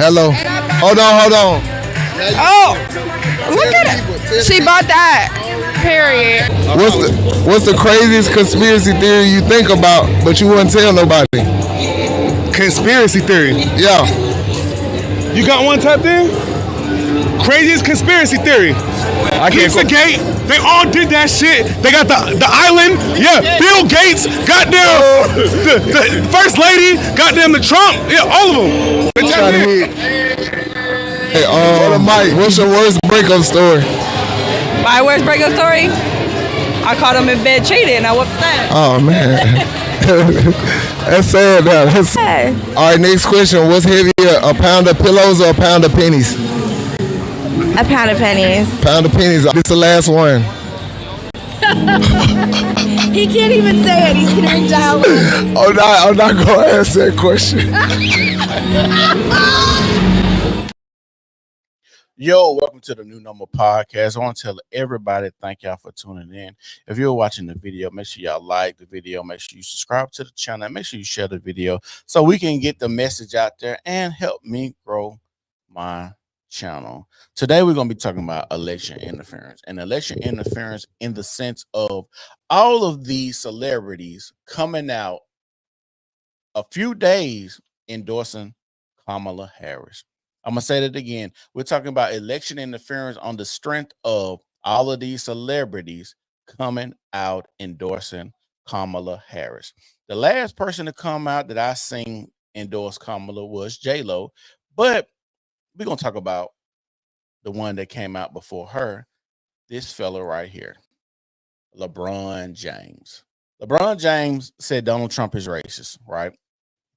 Hello. Hold on. Oh, look at it. She bought that. Period. What's the craziest conspiracy theory you think about, but you wouldn't tell nobody? Conspiracy theory. Yeah. You got one type there? Craziest conspiracy theory. Pizzagate. They all did that shit. They got the island. Yeah. Bill Gates. Goddamn. The first lady. Goddamn the Trump. Yeah. All of them. They tapped in. Hey, Mike, what's your worst breakup story? My worst breakup story? I caught him in bed cheating. I whooped that. Oh man. That's sad. That's sad. All right, next question. What's heavier, a pound of pillows or a pound of pennies? A pound of pennies. Pound of pennies. This is the last one. He can't even say it. He's getting dialed. I'm not going to answer that question. Yo, welcome to the New Number Podcast. I want to tell everybody thank y'all for tuning in. If you're watching the video, make sure y'all like the video. Make sure you subscribe to the channel. And make sure you share the video so we can get the message out there and help me grow my channel. Today, we're going to be talking about election interference. And election interference in the sense of all of these celebrities coming out a few days endorsing Kamala Harris. I'm going to say that again. We're talking about election interference on the strength of all of these celebrities coming out endorsing Kamala Harris. The last person to come out that I seen endorse Kamala was J-Lo, but we're going to talk about the one that came out before her, this fella right here, LeBron James. LeBron James said Donald Trump is racist, right?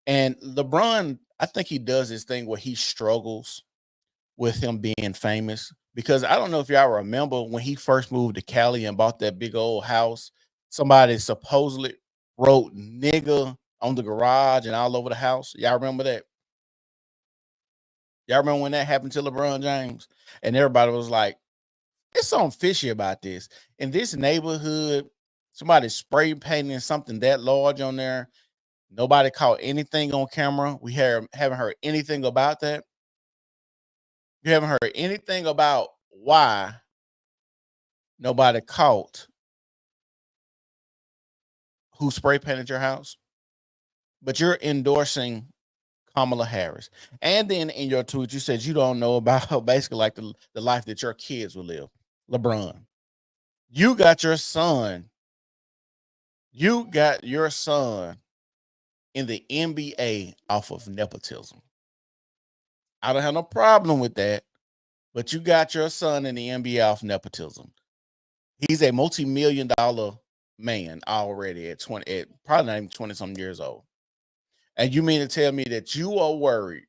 And LeBron, I think he does this thing where he struggles with him being famous, because I don't know if y'all remember when he first moved to Cali and bought that big old house, somebody supposedly wrote nigga on the garage and all over the house. Y'all remember that? Y'all remember when that happened to LeBron James? And everybody was like, there's something fishy about this. In this neighborhood, somebody spray painting something that large on there. Nobody caught anything on camera. We haven't heard anything about that. You haven't heard anything about why nobody caught who spray painted your house. But you're endorsing Kamala Harris. And then in your tweet, you said you don't know about basically like the life that your kids will live. LeBron, you got your son in the NBA off of nepotism. I don't have no problem with that, but you got your son in the NBA off nepotism. He's a multi-million-dollar man already at probably not even 20-something years old. And you mean to tell me that you are worried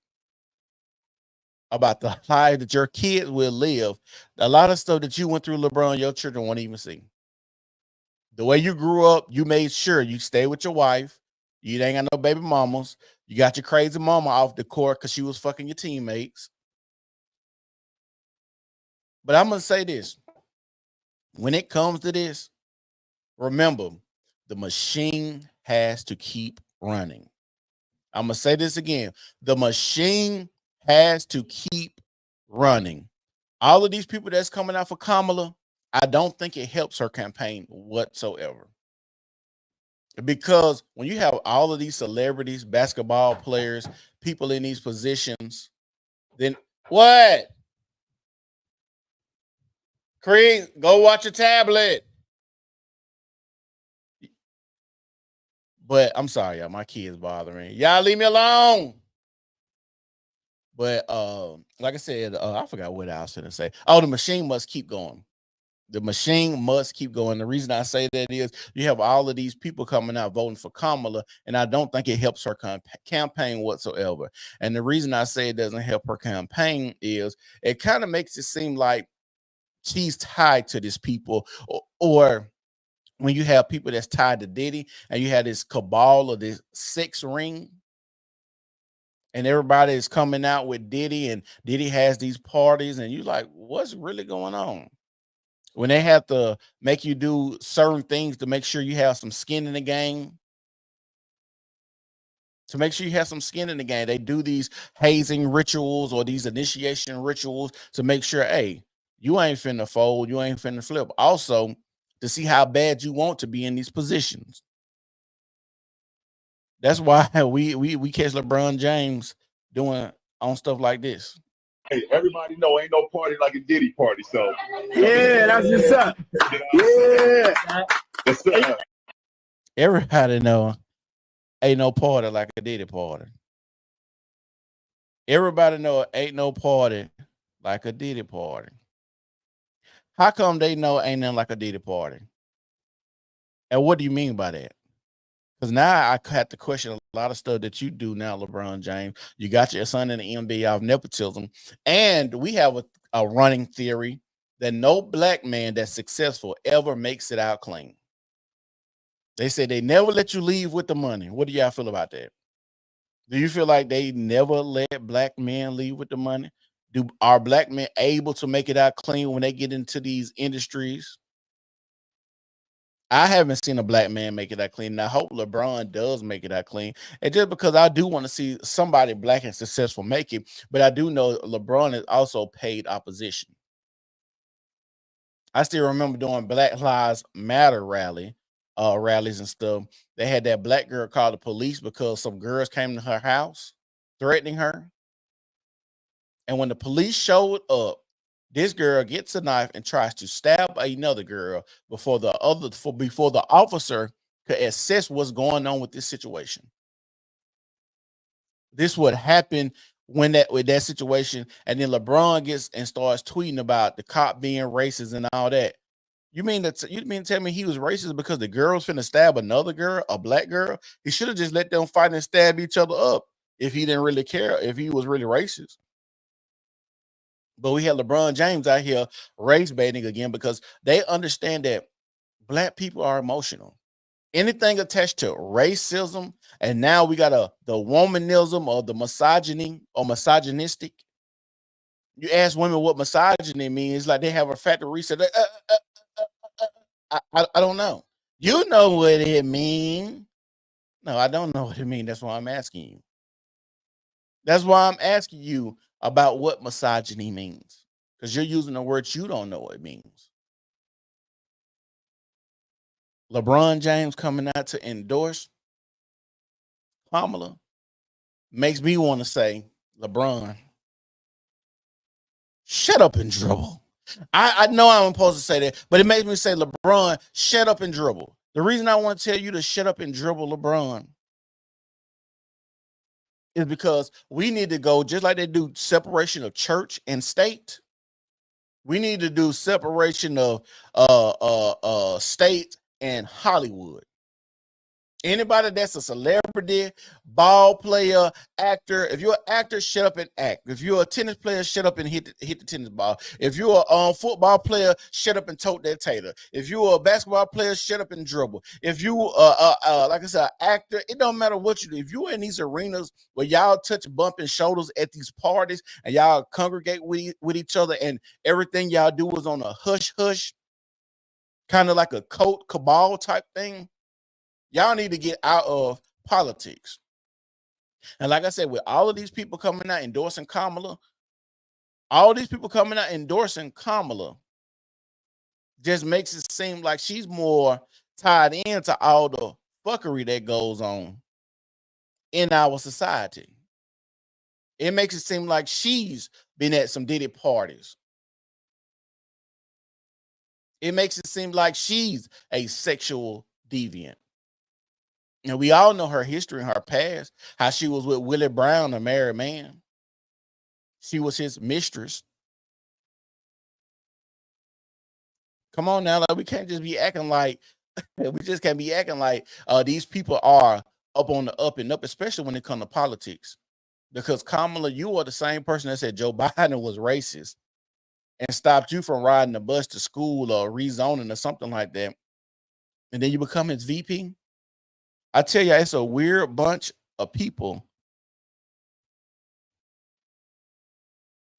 about the life that your kids will live? A lot of stuff that you went through, LeBron, your children won't even see. The way you grew up, you made sure you stay with your wife. You ain't got no baby mamas. You got your crazy mama off the court because she was fucking your teammates. But I'm going to say this. When it comes to this, remember, the machine has to keep running. I'm going to say this again. The machine has to keep running. All of these people that's coming out for Kamala, I don't think it helps her campaign whatsoever. Because when you have all of these celebrities, basketball players, people in these positions, then what? Creed, go watch a tablet. But I'm sorry, y'all. My kids bothering me. Y'all leave me alone. But like I said, I forgot what I was going to say. Oh, the machine must keep going. The machine must keep going. The reason I say that is you have all of these people coming out voting for Kamala, and I don't think it helps her campaign whatsoever. And the reason I say it doesn't help her campaign is it kind of makes it seem like she's tied to these people, or when you have people that's tied to Diddy and you have this cabal or this sex ring, and everybody is coming out with Diddy, and Diddy has these parties, and you're like, what's really going on? When they have to make you do certain things to make sure you have some skin in the game. To make sure you have some skin in the game. They do these hazing rituals or these initiation rituals to make sure, hey, you ain't finna fold, you ain't finna flip. Also, to see how bad you want to be in these positions. That's why we catch LeBron James doing on stuff like this. Hey, everybody know ain't no party like a Diddy party, so yeah, that's what's up. Yeah, that's up. Everybody know ain't no party like a Diddy party. Everybody know ain't no party like a Diddy party. How come they know ain't nothing like a Diddy party? And what do you mean by that? Because now I had to question a lot of stuff that you do now, LeBron James. You got your son in the NBA of nepotism. And we have a running theory that no black man that's successful ever makes it out clean. They say they never let you leave with the money. What do y'all feel about that? Do you feel like they never let black men leave with the money? Are black men able to make it out clean when they get into these industries? I haven't seen a black man make it out clean. And I hope LeBron does make it out clean. And just because I do want to see somebody black and successful make it, but I do know LeBron has also paid opposition. I still remember doing Black Lives Matter rallies and stuff. They had that black girl call the police because some girls came to her house threatening her. And when the police showed up, this girl gets a knife and tries to stab another girl before the officer could assess what's going on with this situation. This would happen with that situation, and then LeBron gets and starts tweeting about the cop being racist and all that. You mean to tell me he was racist because the girl was finna stab another girl, a black girl? He should have just let them fight and stab each other up if he didn't really care, if he was really racist. But we had LeBron James out here race baiting again because they understand that black people are emotional. Anything attached to racism, and now we got the womanism or the misogyny or misogynistic. You ask women what misogyny means, like they have a factory reset. I don't know. You know what it means. No, I don't know what it means. That's why I'm asking you. That's why I'm asking you about what misogyny means. Because you're using a word you don't know what it means. LeBron James coming out to endorse Kamala makes me want to say, LeBron, shut up and dribble. I know I'm supposed to say that, but it makes me say, LeBron, shut up and dribble. The reason I want to tell you to shut up and dribble, LeBron, is because we need to go, just like they do separation of church and state, we need to do separation of state and Hollywood. Anybody that's a celebrity, ball player, actor, if you're an actor, shut up and act. If you're a tennis player, shut up and hit the tennis ball. If you're a football player, shut up and tote that tater. If you're a basketball player, shut up and dribble. If you like I said, an actor, it don't matter what you do. If you're in these arenas where y'all touch bumping shoulders at these parties and y'all congregate with each other and everything y'all do is on a hush, kind of like a cult cabal type thing, y'all need to get out of politics. And like I said, with all of these people coming out endorsing Kamala, just makes it seem like she's more tied into all the fuckery that goes on in our society. It makes it seem like she's been at some Diddy parties. It makes it seem like she's a sexual deviant. And we all know her history and her past, how she was with Willie Brown, a married man. She was his mistress. Come on now, like we can't just be acting like these people are up on the up and up, especially when it comes to politics. Because Kamala, you are the same person that said Joe Biden was racist and stopped you from riding the bus to school or rezoning or something like that. And then you become his VP. I tell you, it's a weird bunch of people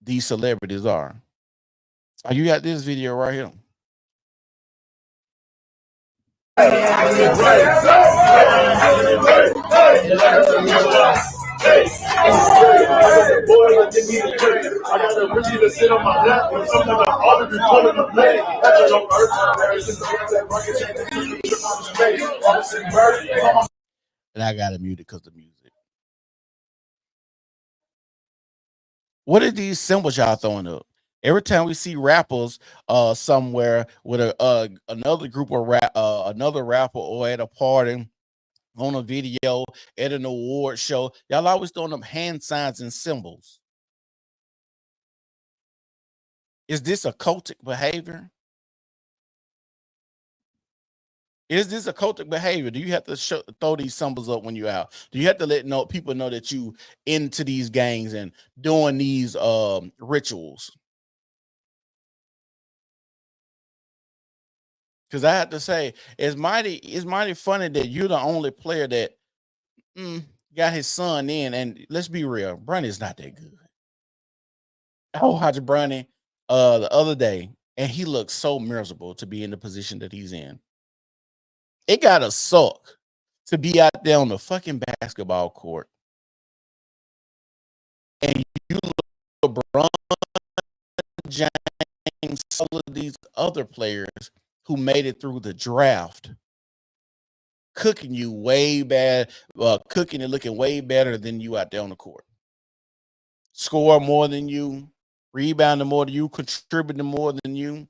these celebrities are. You got this video right here. And I gotta mute it because the music. What are these symbols y'all throwing up? Every time we see rappers somewhere with another group of another rapper or at a party, on a video, at an award show, y'all always throwing up hand signs and symbols. Is this a cultic behavior? Is this a cultic behavior? Do you have to throw these symbols up when you're out? Do you have to let people know that you into these gangs and doing these rituals? Because I have to say, it's mighty funny that you're the only player that got his son in. And let's be real, Bronny's not that good. I watched Bronny the other day, and he looks so miserable to be in the position that he's in. It gotta suck to be out there on the fucking basketball court, and you LeBron James, all of these other players who made it through the draft, cooking you way bad, cooking and looking way better than you out there on the court. Score more than you, rebounding more than you, contributing more than you.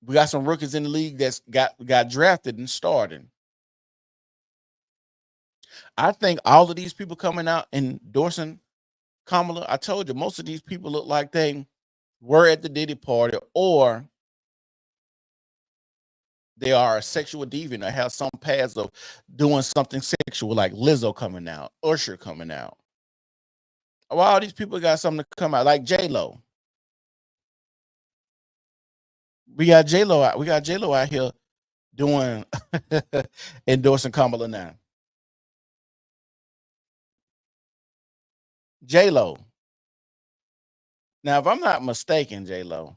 We got some rookies in the league that's got drafted and starting. I think all of these people coming out endorsing Kamala, I told you, most of these people look like they were at the Diddy party, or they are a sexual deviant or have some past of doing something sexual, like Lizzo coming out, Usher coming out. Well, all these people got something to come out, like J-Lo. We got J-Lo out here doing endorsing Kamala now. J-Lo. Now, if I'm not mistaken, J-Lo,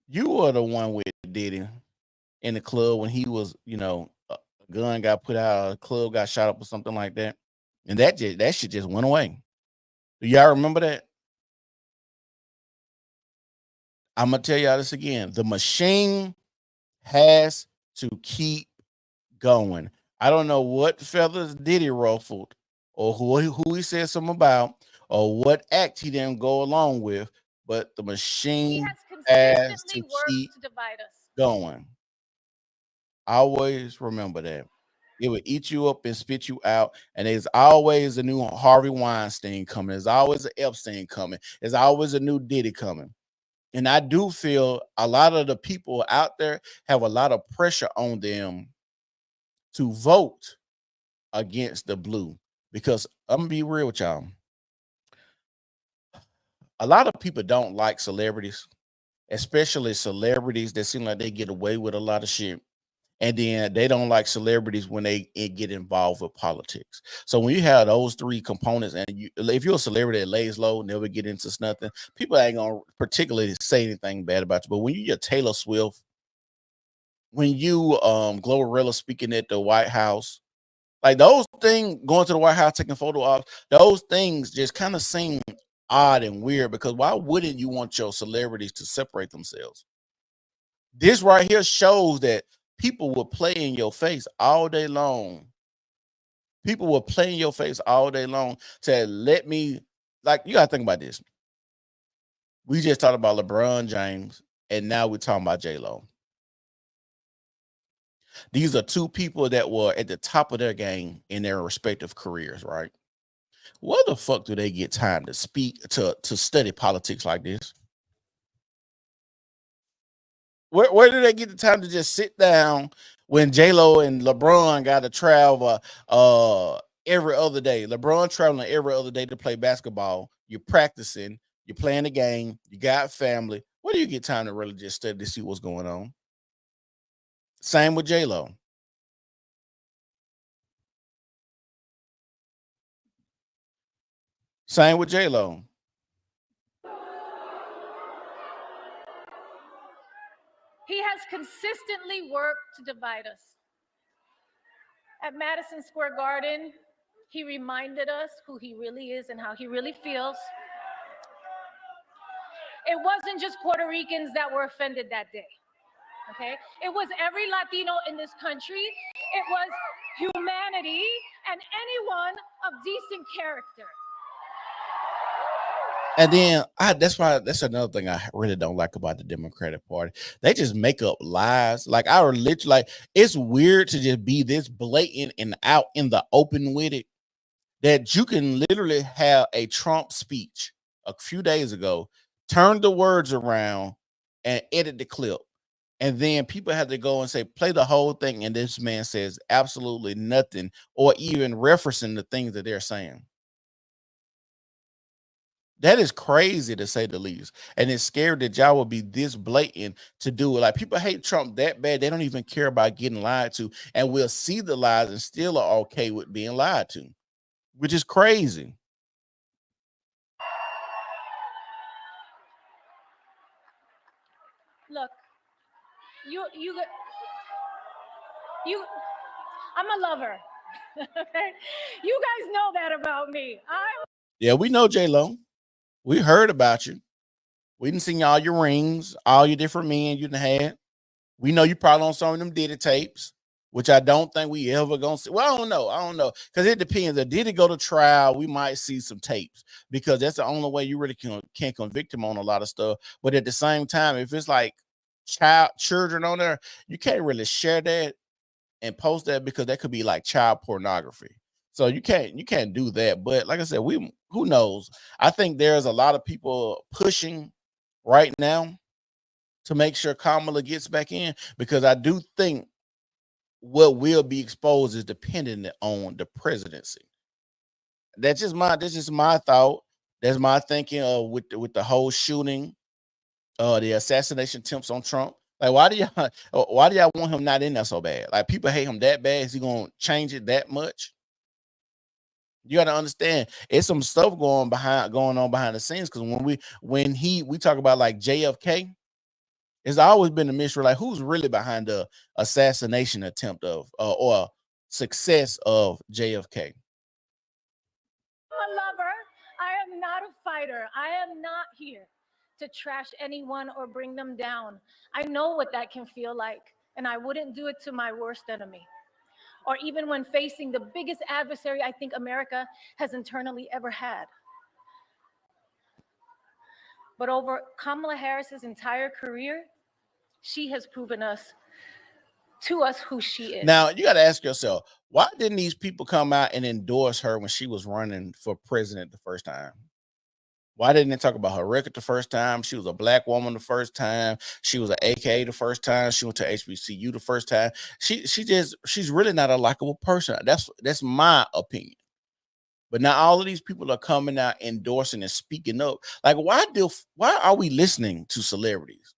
you were the one with Diddy in the club when he was, a gun got put out, a club got shot up or something like that. And that shit just went away. Do y'all remember that? I'm going to tell y'all this again. The machine has to keep going. I don't know what feathers Diddy ruffled, or who he said something about, or what act he didn't go along with, but the machine has to keep going. Always remember that. It will eat you up and spit you out. And there's always a new Harvey Weinstein coming. There's always an Epstein coming. There's always a new Diddy coming. And I do feel a lot of the people out there have a lot of pressure on them to vote against the blue. Because I'm going to be real with y'all. A lot of people don't like celebrities, especially celebrities that seem like they get away with a lot of shit. And then they don't like celebrities when they get involved with politics. So when you have those three components, and if you're a celebrity that lays low, never get into nothing, people ain't gonna particularly say anything bad about you. But when you're Taylor Swift, when you Glorilla speaking at the White House, like those things, going to the White House taking photo ops, those things just kind of seem odd and weird, because why wouldn't you want your celebrities to separate themselves? This right here shows that people will play in your face all day long. People will play in your face all day long to let me, like, you got to think about this. We just talked about LeBron James, and now we're talking about J-Lo. These are two people that were at the top of their game in their respective careers, right? Where the fuck do they get time to speak, to study politics like this? Where do they get the time to just sit down when J-Lo and LeBron got to travel every other day? LeBron traveling every other day to play basketball. You're practicing, you're playing the game, you got family. Where do you get time to really just study to see what's going on? Same with J-Lo. Same with consistently work to divide us. At Madison Square Garden, he reminded us who he really is and how he really feels. It wasn't just Puerto Ricans that were offended that day, okay? It was every Latino in this country. It was humanity and anyone of decent character. And then that's another thing I really don't like about the Democratic Party. They just make up lies. Like I were literally like, it's weird to just be this blatant and out in the open with it, that you can literally have a Trump speech a few days ago, turn the words around and edit the clip. And then people have to go and say, play the whole thing. And this man says absolutely nothing or even referencing the things that they're saying. That is crazy to say the least. And it's scary that y'all will be this blatant to do it. Like people hate Trump that bad. They don't even care about getting lied to. And we'll see the lies and still are okay with being lied to, which is crazy. Look, I'm a lover. You guys know that about me. Yeah, we know J-Lo. We heard about you. We didn't see all your rings, all your different men you done had. We know you probably on some of them Diddy tapes, which I don't think we ever gonna see. Well, I don't know. Because it depends. If Diddy go to trial, we might see some tapes because that's the only way you really can convict him on a lot of stuff. But at the same time, if it's like children on there, you can't really share that and post that because that could be like child pornography. So you can't do that. But like I said, who knows? I think there's a lot of people pushing right now to make sure Kamala gets back in, because I do think what will be exposed is dependent on the presidency. That's just my thought. That's my thinking with the whole shooting, the assassination attempts on Trump. Like, why do y'all want him not in there so bad? Like, people hate him that bad. Is he gonna change it that much? You got to understand, it's some stuff going on behind the scenes. Because when we talk about like JFK, it's always been a mystery, like who's really behind the assassination attempt of or success of JFK. I'm a lover. I am not a fighter. I am not here to trash anyone or bring them down. I know what that can feel like, and I wouldn't do it to my worst enemy, or even when facing the biggest adversary I think America has internally ever had. But over Kamala Harris's entire career, she has proven to us who she is. Now, you got to ask yourself, why didn't these people come out and endorse her when she was running for president the first time? Why didn't they talk about her record the first time? She was a black woman the first time. She was an AKA the first time. She went to HBCU the first time. She's really not a likable person. That's my opinion. But now all of these people are coming out endorsing and speaking up. Like, why are we listening to celebrities?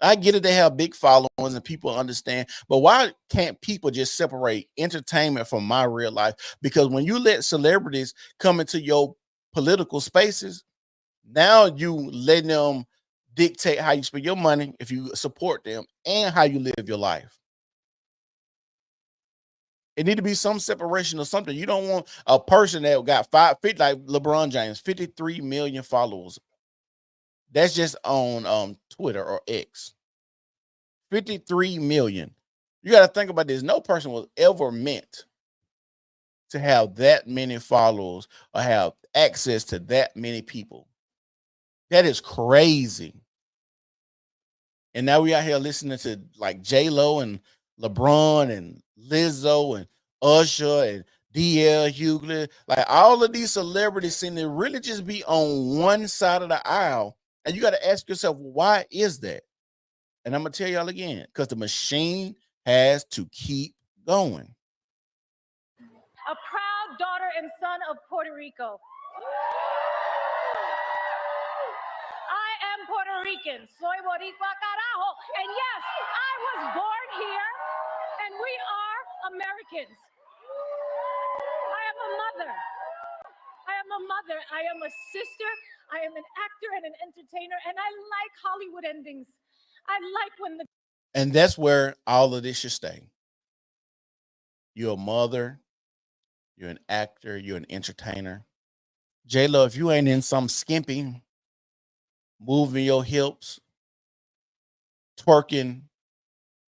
I get it, they have big followings and people understand, but why can't people just separate entertainment from my real life? Because when you let celebrities come into your political spaces, now you letting them dictate how you spend your money if you support them and how you live your life. It need to be some separation or something. You don't want a person that got 50 like LeBron James, 53 million followers. That's just on Twitter or X. 53 million. You got to think about this. No person was ever meant to have that many followers or have access to that many people. That is crazy. And now we out here listening to like J-Lo and LeBron and Lizzo and Usher and DL Hughley. Like, all of these celebrities seem to really just be on one side of the aisle. And you got to ask yourself, why is that? And I'm going to tell y'all again, because the machine has to keep going. A proud daughter and son of Puerto Rico. I am Puerto Rican. Soy Boricua carajo. And yes, I was born here, and we are Americans. I am a mother. I am a sister. I am an actor and an entertainer, and I like Hollywood endings. I like when the And that's where all of this should stay. You're a mother, you're an actor, you're an entertainer. J-Lo, if you ain't in some skimpy, moving your hips, twerking,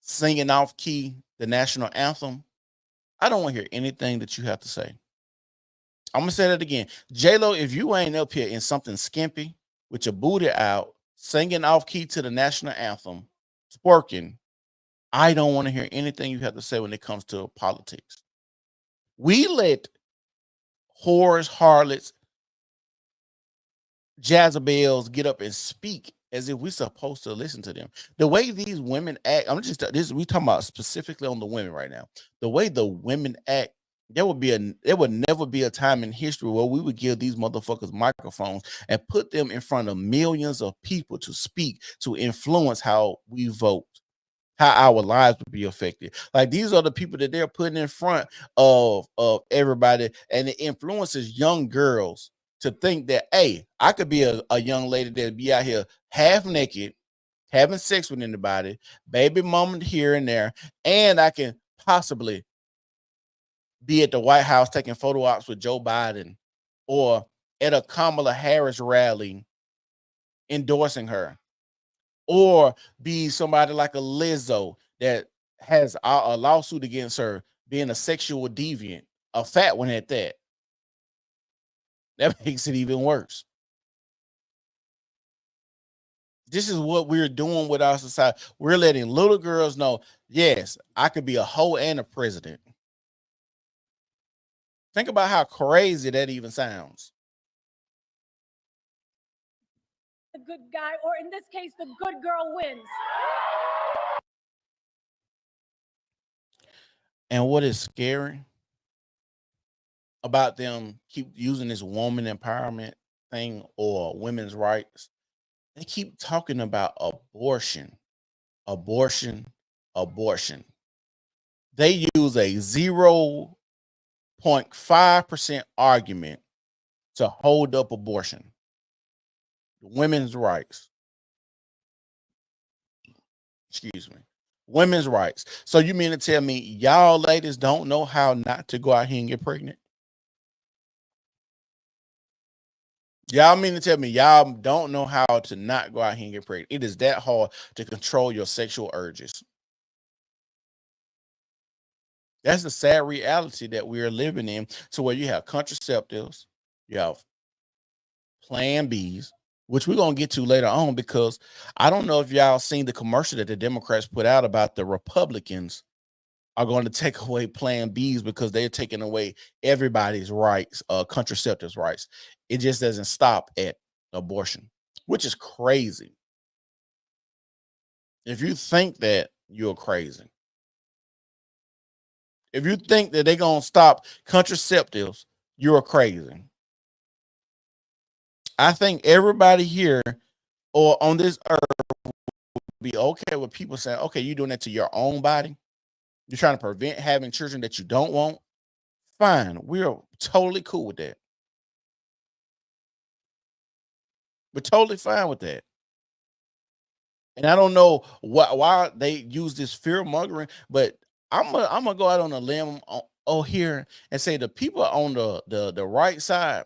singing off key the national anthem, I don't want to hear anything that you have to say. I'm gonna say that again. J-Lo, if you ain't up here in something skimpy with your booty out, singing off key to the national anthem, twerking, I don't want to hear anything you have to say when it comes to politics. We let whores, harlots, Jezebels get up and speak as if we're supposed to listen to them. The way these women act, we talking about specifically on the women right now. The way the women act, there would never be a time in history where we would give these motherfuckers microphones and put them in front of millions of people to speak, to influence how we vote, how our lives would be affected. Like, these are the people that they're putting in front of everybody, and it influences young girls to think that, hey, I could be a young lady that be out here half naked, having sex with anybody, baby mama here and there, and I can possibly be at the White House taking photo ops with Joe Biden, or at a Kamala Harris rally endorsing her, or be somebody like a Lizzo that has a lawsuit against her being a sexual deviant, a fat one at that. That makes it even worse. This is what we're doing with our society. We're letting little girls know, yes, I could be a hoe and a president. Think about how crazy that even sounds. The good guy, or in this case, the good girl wins. And what is scary about them keep using this woman empowerment thing or women's rights, they keep talking about abortion. They use a 0.5% argument to hold up abortion, women's rights. Excuse me. Women's rights. So you mean to tell me y'all ladies don't know how not to go out here and get pregnant? Y'all mean to tell me y'all don't know how to not go out here and get pregnant? It is that hard to control your sexual urges. That's the sad reality that we are living in, to where you have contraceptives, you have Plan Bs, which we're going to get to later on, because I don't know if y'all seen the commercial that the Democrats put out about the Republicans are going to take away Plan Bs because they're taking away everybody's rights, contraceptives rights. It just doesn't stop at abortion, which is crazy. If you think that, you're crazy. If you think that they're going to stop contraceptives, you're crazy. I think everybody here or on this earth will be okay with people saying, okay, you're doing that to your own body. You're trying to prevent having children that you don't want. Fine. We're totally cool with that. We're totally fine with that. And I don't know why they use this fear mongering, but I'm gonna go out on a limb here and say the people on the right side,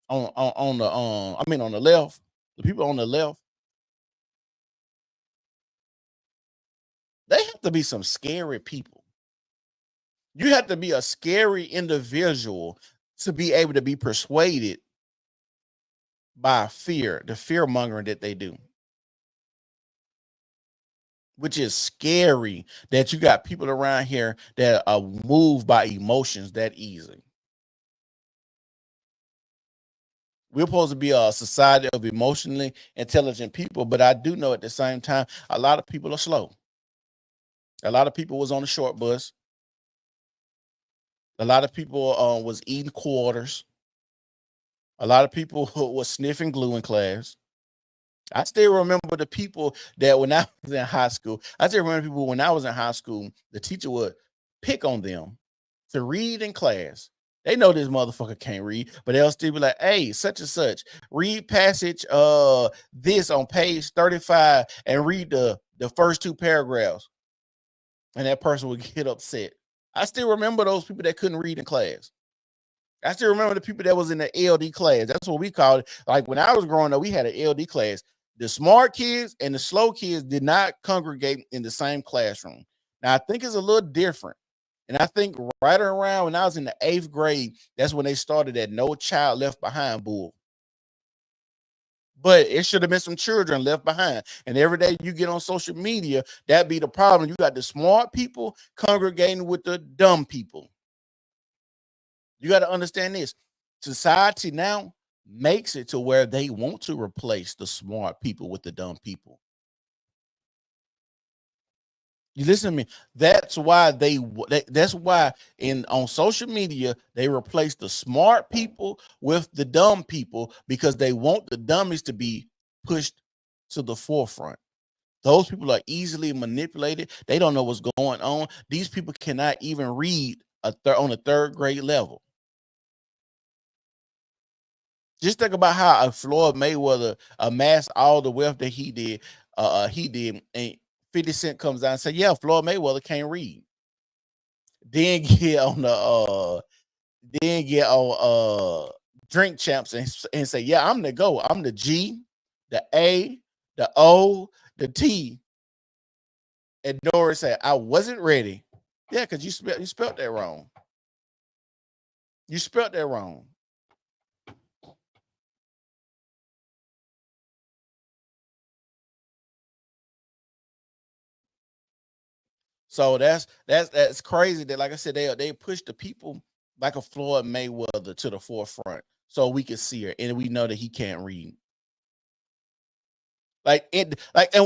on the left, the people on the left, they have to be some scary people. You have to be a scary individual to be able to be persuaded by fear, the fear mongering that they do. Which is scary that you got people around here that are moved by emotions that easy. We're supposed to be a society of emotionally intelligent people, but I do know at the same time, a lot of people are slow. A lot of people was on the short bus. A lot of people was eating quarters. A lot of people was sniffing glue in class. I still remember the people that when I was in high school, the teacher would pick on them to read in class. They know this motherfucker can't read, but they'll still be like, hey, such and such, read passage this on page 35 and read the first 2 paragraphs. And that person would get upset. I still remember those people that couldn't read in class. I still remember the people that was in the LD class. That's what we called it. Like when I was growing up, we had an LD class. The smart kids and the slow kids did not congregate in the same classroom. Now, I think it's a little different. And I think right around when I was in the 8th grade, that's when they started that No Child Left Behind bull. But it should have been some children left behind. And every day you get on social media, that be the problem. You got the smart people congregating with the dumb people. You got to understand this. Society now makes it to where they want to replace the smart people with the dumb people. You listen to me. That's why that's why on social media they replace the smart people with the dumb people, because they want the dummies to be pushed to the forefront. Those people are easily manipulated. They don't know what's going on. These people cannot even read on a 3rd grade level. Just think about how Floyd Mayweather amassed all the wealth that he did. And 50 Cent comes out and say, yeah, Floyd Mayweather can't read. Then get on Drink Champs and say, yeah, I'm the GOAT. I'm the G, the A, the O, the T. And Doris said, I wasn't ready. Yeah, because you spelled that wrong. You spelled that wrong. So that's crazy that, like I said, they push the people like a Floyd Mayweather to the forefront so we can see her, and we know that he can't read. And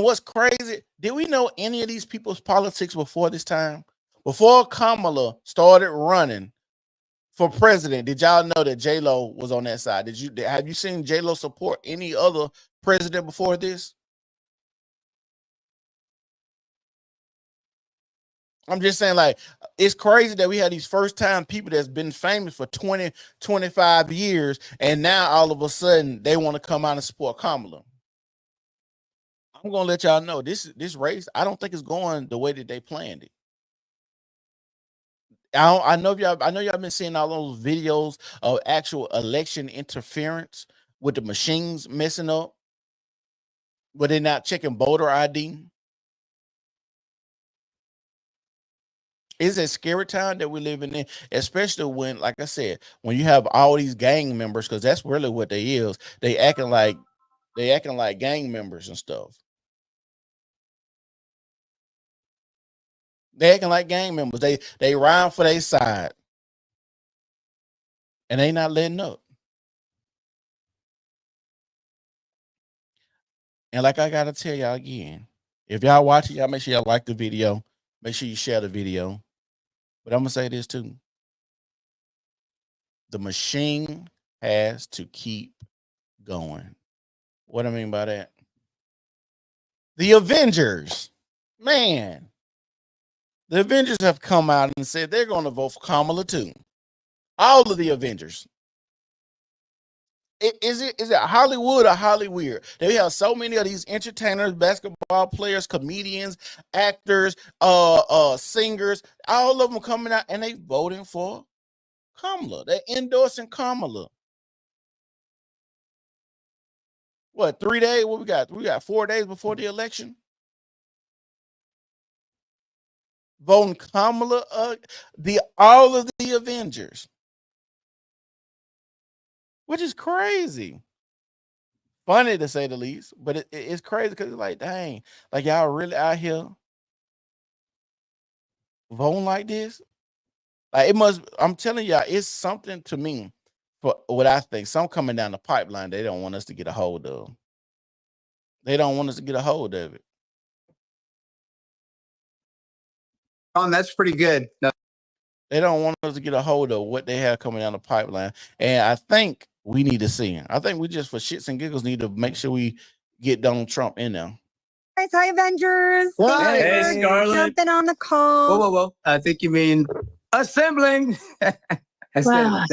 what's crazy? Did we know any of these people's politics before this time? Before Kamala started running for president, did y'all know that J-Lo was on that side? Have you seen J-Lo support any other president before this? I'm just saying, like, it's crazy that we had these first time people that's been famous for 20, 25 years, and now all of a sudden they want to come out and support Kamala. I'm gonna let y'all know this race, I don't think it's going the way that they planned it. I know y'all been seeing all those videos of actual election interference with the machines messing up, but they're not checking voter ID. It's a scary time that we're living in, especially when, like I said, when you have all these gang members, because that's really what they is. They acting like gang members and stuff. They acting like gang members. They ride for their side, and they not letting up. And like I gotta tell y'all again, if y'all watching, y'all make sure y'all like the video. Make sure you share the video. But I'm gonna say this too. The machine has to keep going. What I mean by that? The Avengers, man. The Avengers have come out and said they're going to vote for Kamala too. All of the Avengers. Is it Hollywood or Hollyweird? They have so many of these entertainers, basketball players, comedians, actors, singers, all of them coming out and they voting for Kamala. They're endorsing Kamala. What, 3 days? What we got? We got 4 days before the election. Voting Kamala, all of the Avengers, which is crazy. Funny to say the least, but it's crazy because it's like, dang, like y'all really out here voting like this? Like it must. I'm telling y'all, it's something to me for what I think. Some coming down the pipeline they don't want us to get a hold of. They don't want us to get a hold of it. That's pretty good. No. They don't want us to get a hold of what they have coming down the pipeline. And I think we need to see. I think we just, for shits and giggles, need to make sure we get Donald Trump in there. Hi, Avengers. Hey, Scarlett. Jumping on the call. Whoa. I think you mean assembling. Wow.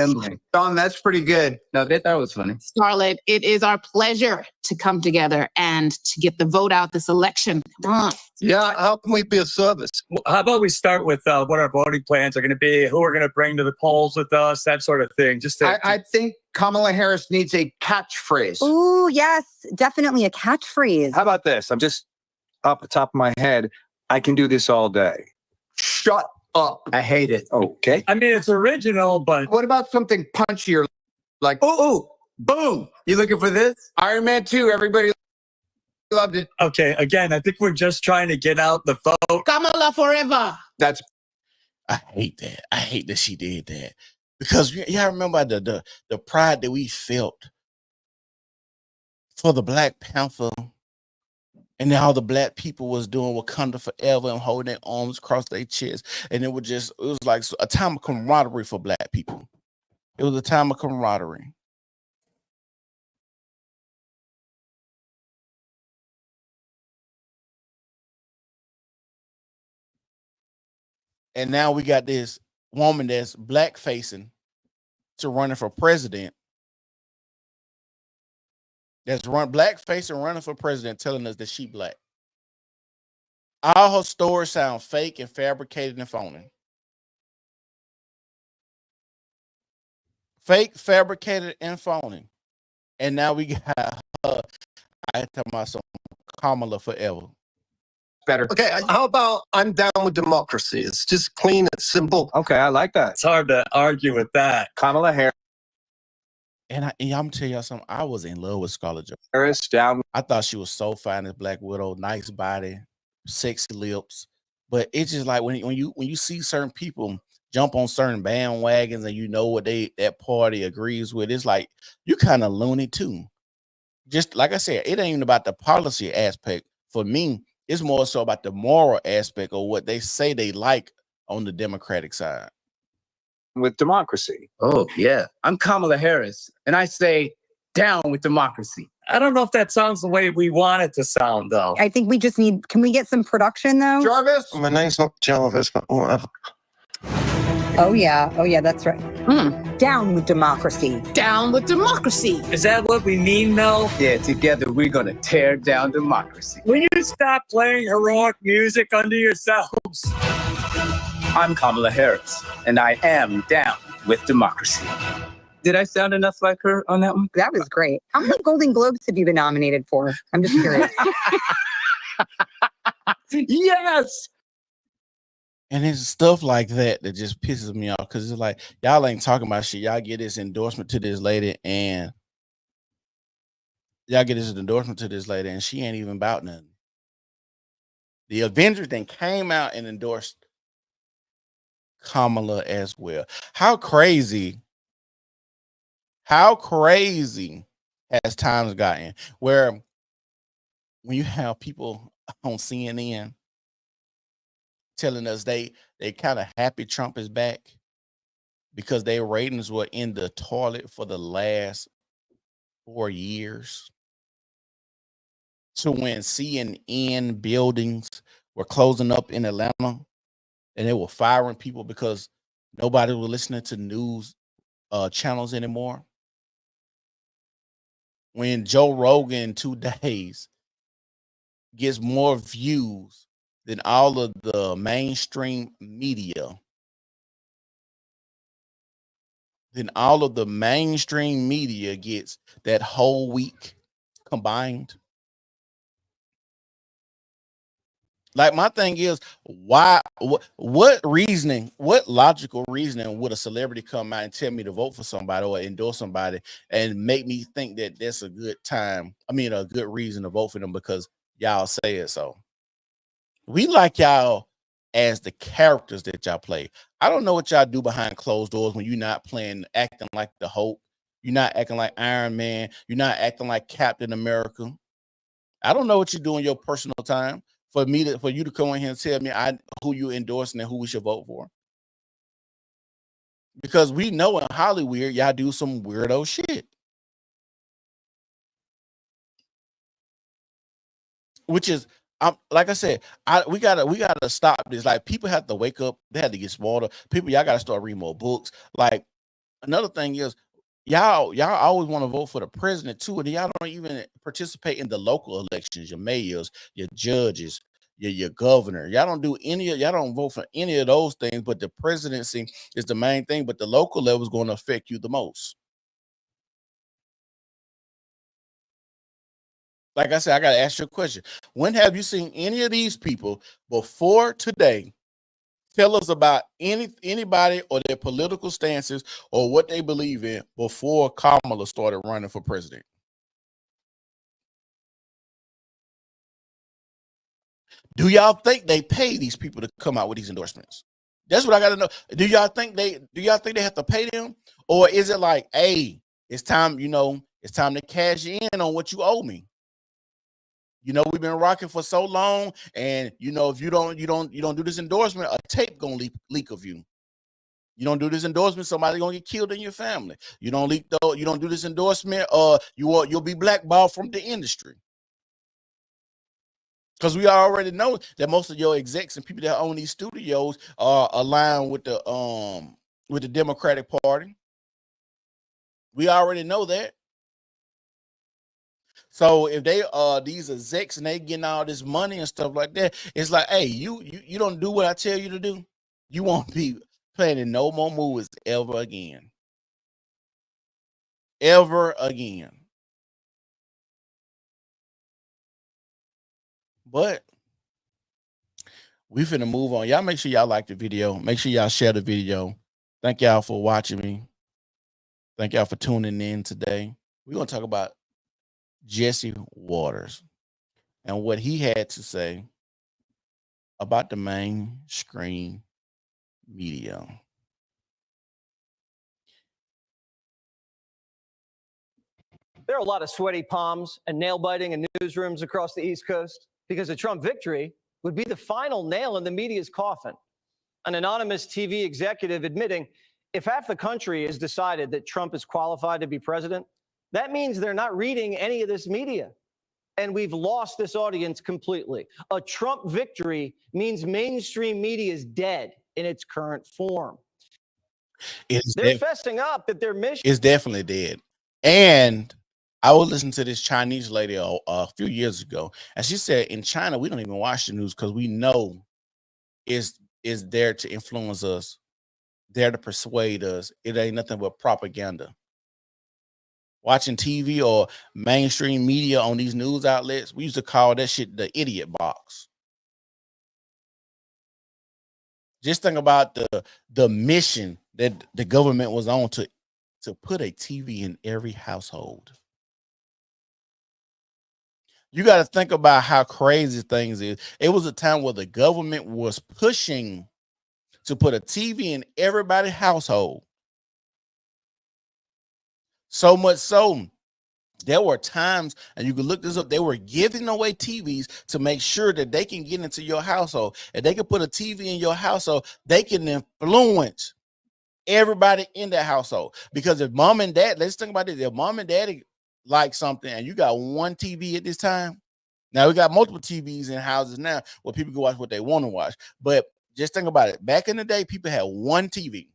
Don, that's pretty good. No, they thought it was funny. Scarlett, it is our pleasure to come together and to get the vote out this election. Come on. Yeah, how can we be of service? Well, how about we start with what our voting plans are going to be, who we're going to bring to the polls with us, that sort of thing. Just I think Kamala Harris needs a catchphrase. Ooh, yes, definitely a catchphrase. How about this? I'm just off the top of my head. I can do this all day. Shut up. I hate it. Okay. I mean, it's original, but What about something punchier? Like, boom. You looking for this? Iron Man 2, everybody loved it. okay. Again, I think we're just trying to get out the vote. Kamala forever. That's I hate that. I hate that she did that because y'all remember the pride that we felt for the Black Panther and how the Black people was doing Wakanda forever and holding their arms across their chest, and it was like a time of camaraderie for Black people. It was a time of camaraderie. And now we got this woman that's black facing to running for president. That's black facing running for president, telling us that she Black. All her stories sound fake and fabricated and phony. Fake, fabricated, and phony. And now we got her. I talking about some Kamala forever. better. Okay, how about I'm down with democracy? It's just clean, it's simple. Okay, I like that. It's hard to argue with that. Kamala Harris. And I'm gonna tell y'all something. I was in love with Scarlett Harris down. I thought she was so fine as Black Widow, nice body, sexy lips. But it's just like when you see certain people jump on certain bandwagons and you know what that party agrees with, it's like you kind of loony too. Just like I said, it ain't even about the policy aspect. For me, it's more so about the moral aspect of what they say they like on the Democratic side. With democracy. Oh, yeah. I'm Kamala Harris, and I say down with democracy. I don't know if that sounds the way we want it to sound, though. I think we just need, can we get some production though? Jarvis? My name's not Jarvis, but whatever. Oh yeah, that's right. Down with democracy. Down with democracy. Is that what we mean, though? Yeah, together we're gonna tear down democracy. Will you stop playing heroic music under yourselves? I'm Kamala Harris, and I am down with democracy. Did I sound enough like her on that one? That was great. How many Golden Globes have you been nominated for? I'm just curious. Yes! And it's stuff like that that just pisses me off because it's like y'all ain't talking about shit. Y'all get this endorsement to this lady, and she ain't even about nothing. The Avengers then came out and endorsed Kamala as well. How crazy has times gotten where when you have people on CNN telling us they kind of happy Trump is back because their ratings were in the toilet for the last 4 years, to when CNN buildings were closing up in Atlanta and they were firing people because nobody was listening to news channels anymore. When Joe Rogan 2 days gets more views than all of the mainstream media, gets that whole week combined. Like, my thing is, why? What logical reasoning would a celebrity come out and tell me to vote for somebody or endorse somebody and make me think that that's a good time? I mean, a good reason to vote for them because y'all say it so. We like y'all as the characters that y'all play. I don't know what y'all do behind closed doors when you're not acting like the Hulk. You're not acting like Iron Man. You're not acting like Captain America. I don't know what you do in your personal time for you to come in here and tell me who you endorsing and who we should vote for. Because we know in Hollywood, y'all do some weirdo shit. Which is, like I said, we gotta stop this. Like, people have to wake up. They have to get smarter. People, y'all gotta start reading more books. Like, another thing is y'all always want to vote for the president too, and y'all don't even participate in the local elections, your mayors, your judges, your governor. Y'all don't do y'all don't vote for any of those things, but the presidency is the main thing, but the local level is going to affect you the most. Like I said, I got to ask you a question. When have you seen any of these people before today tell us about anybody or their political stances or what they believe in before Kamala started running for president? Do y'all think they pay these people to come out with these endorsements? That's what I got to know. Do y'all think they have to pay them, or is it like, hey, it's time, it's time to cash in on what you owe me? We've been rocking for so long, and if you don't do this endorsement, a tape gonna leak of you. You don't do this endorsement, somebody gonna get killed in your family. You don't do this endorsement, you'll be blackballed from the industry. Because we already know that most of your execs and people that own these studios are aligned with the Democratic Party. We already know that. So if they these execs and they getting all this money and stuff like that, it's like, hey, you don't do what I tell you to do, you won't be planning no more movies ever again. Ever again. But we finna move on. Y'all make sure y'all like the video. Make sure y'all share the video. Thank y'all for watching me. Thank y'all for tuning in today. We're gonna talk about Jesse Waters and what he had to say about the mainstream media. There are a lot of sweaty palms and nail biting in newsrooms across the East Coast because a Trump victory would be the final nail in the media's coffin. An anonymous TV executive admitting if half the country has decided that Trump is qualified to be president, that means they're not reading any of this media. And we've lost this audience completely. A Trump victory means mainstream media is dead in its current form. They're fessing up that their mission is definitely dead. And I was listening to this Chinese lady a few years ago, and she said in China, we don't even watch the news because we know is there to influence us, there to persuade us. It ain't nothing but propaganda. Watching TV or mainstream media on these news outlets, we used to call that shit the idiot box. Just think about the mission that the government was on to put a TV in every household. You got to think about how crazy things is. It was a time where the government was pushing to put a TV in everybody's household. So much so, there were times, and you can look this up, they were giving away TVs to make sure that they can get into your household. If they can put a TV in your household, they can influence everybody in that household. Because if mom and dad, let's think about this, if mom and daddy like something and you got one TV at this time, now we got multiple TVs in houses now where people can watch what they want to watch. But just think about it. Back in the day, people had one TV.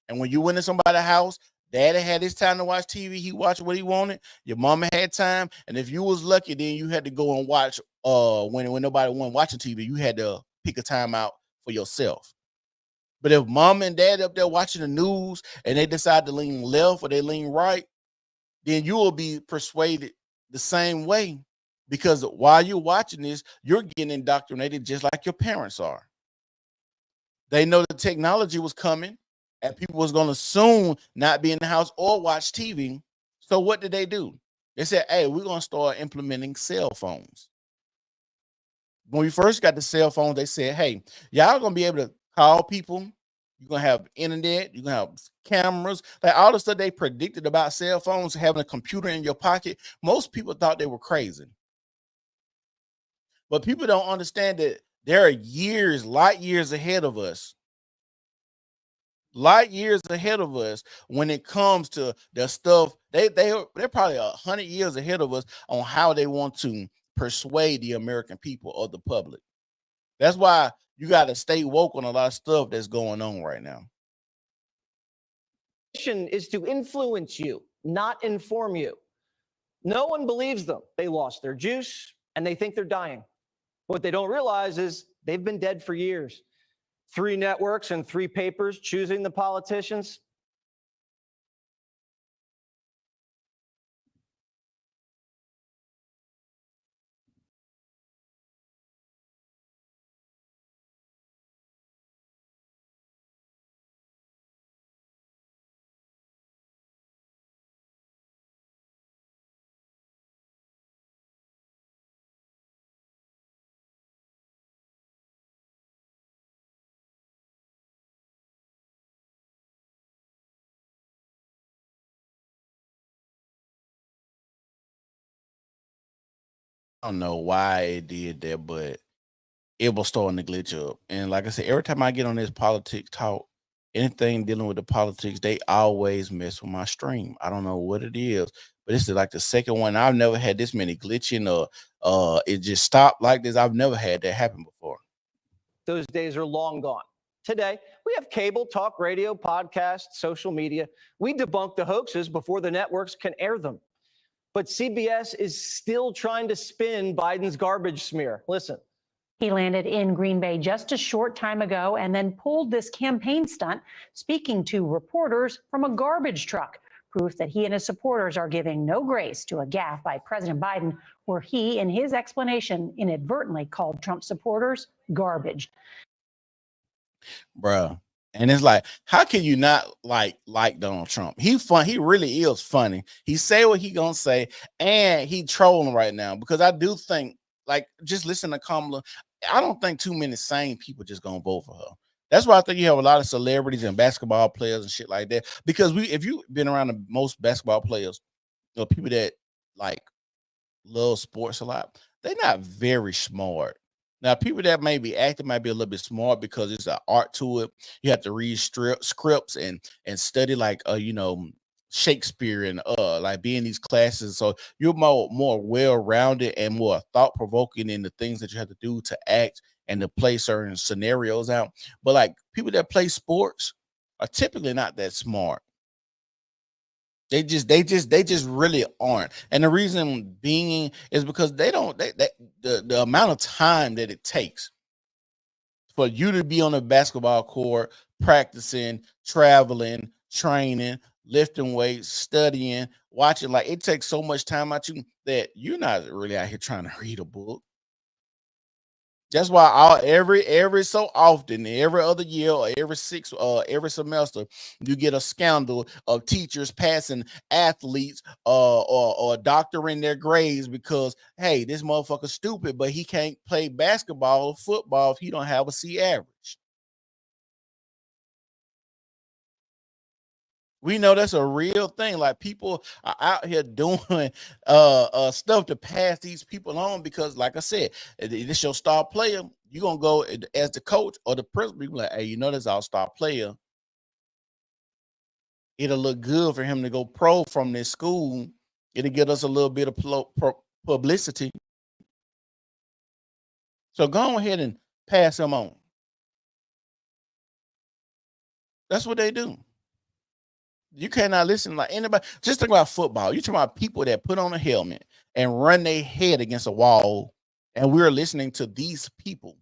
And when you went to somebody's house, daddy had his time to watch TV. He watched what he wanted. Your mama had time. And if you was lucky, then you had to go and watch when nobody wasn't watching TV, you had to pick a time out for yourself. But if mom and dad up there watching the news and they decide to lean left or they lean right, then you will be persuaded the same way. Because while you're watching this, you're getting indoctrinated just like your parents are. They know the technology was coming and people was going to soon not be in the house or watch TV. So what did they do? They said, hey, we're going to start implementing cell phones. When we first got the cell phones, they said, hey, y'all going to be able to call people. You're going to have internet. You're going to have cameras. Like all the stuff they predicted about cell phones, having a computer in your pocket. Most people thought they were crazy. But people don't understand that there are years, light years ahead of us. Light years ahead of us when it comes to the stuff. They're probably 100 years ahead of us on how they want to persuade the American people or the public. That's why you got to stay woke on a lot of stuff that's going on right now. is to influence you, not inform you. No one believes them. They lost their juice and they think they're dying. What they don't realize is they've been dead for years. 3 networks and 3 papers choosing the politicians. I don't know why it did that, but it was starting to glitch up. And like I said, every time I get on this politics talk, anything dealing with the politics, they always mess with my stream. I don't know what it is, but this is like the second one. I've never had this many glitching or it just stopped like this. I've never had that happen before. Those days are long gone. Today, we have cable, talk radio, podcasts, social media. We debunk the hoaxes before the networks can air them. But CBS is still trying to spin Biden's garbage smear. Listen. He landed in Green Bay just a short time ago and then pulled this campaign stunt, speaking to reporters from a garbage truck. Proof that he and his supporters are giving no grace to a gaffe by President Biden, where he, in his explanation, inadvertently called Trump supporters garbage. Bruh. And it's like, how can you not like Donald Trump? He really is funny. He say what he gonna say, and he trolling right now, because I do think, like, just listen to Kamala. I don't think too many sane people just gonna vote for her. That's why I think you have a lot of celebrities and basketball players and shit like that. Because if you've been around the most basketball players, or people that like love sports a lot, they're not very smart. Now, people that may be acting might be a little bit smart because it's an art to it. You have to read scripts and study like Shakespeare and like be in these classes. So you're more well-rounded and more thought-provoking in the things that you have to do to act and to play certain scenarios out. But like people that play sports are typically not that smart. They just really aren't. And the reason being is because the amount of time that it takes for you to be on a basketball court, practicing, traveling, training, lifting weights, studying, watching, like it takes so much time out you that you're not really out here trying to read a book. That's why every so often, every other year or every semester, you get a scandal of teachers passing athletes or doctoring their grades because, hey, this motherfucker's stupid, but he can't play basketball or football if he don't have a C average. We know that's a real thing. Like people are out here doing stuff to pass these people on because, like I said, this your star player. You're gonna go as the coach or the principal. You're like, hey, you know this our star player. It'll look good for him to go pro from this school. It'll get us a little bit of publicity. So go ahead and pass him on. That's what they do. You cannot listen like anybody. Just think about football. You talking about people that put on a helmet and run their head against a wall, and we're listening to these people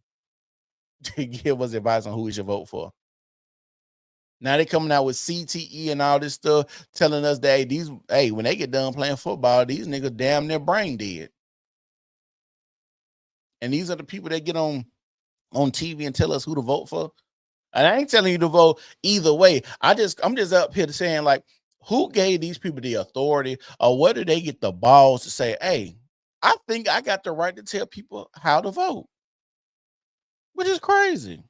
to give us advice on who we should vote for. Now they coming out with CTE and all this stuff, telling us that when they get done playing football, these niggas damn near brain dead. And these are the people that get on TV and tell us who to vote for. And I ain't telling you to vote either way. I'm just up here saying, like, who gave these people the authority, or where do they get the balls to say, hey, I think I got the right to tell people how to vote, which is crazy.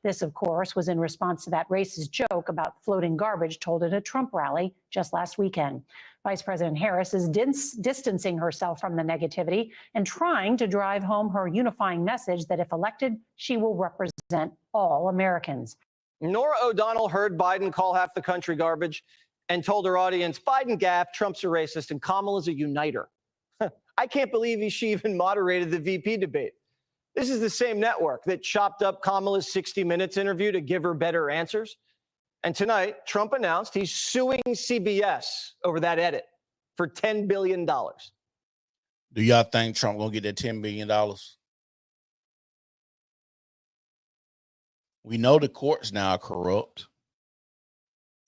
This, of course, was in response to that racist joke about floating garbage told at a Trump rally just last weekend. Vice President Harris is distancing herself from the negativity and trying to drive home her unifying message that if elected, she will represent all Americans. Norah O'Donnell heard Biden call half the country garbage and told her audience, Biden gaffed, Trump's a racist, and Kamala's a uniter. I can't believe she even moderated the VP debate. This is the same network that chopped up Kamala's 60 Minutes interview to give her better answers. And tonight, Trump announced he's suing CBS over that edit for $10 billion. Do y'all think Trump gonna get that $10 billion? We know the courts now are corrupt.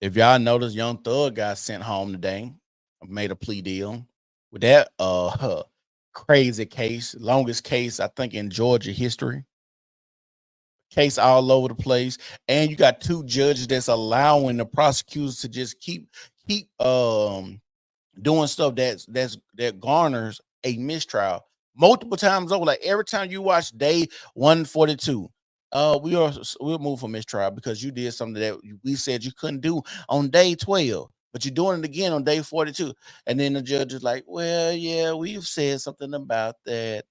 If y'all notice, Young Thug got sent home today, made a plea deal with that crazy case, longest case I think in Georgia history. Case all over the place, and you got two judges that's allowing the prosecutors to just keep doing stuff that garners a mistrial multiple times over. Like every time you watch day 142, we'll move for mistrial because you did something that we said you couldn't do on day 12, but you're doing it again on day 42. And then the judge is like, well, yeah, we've said something about that.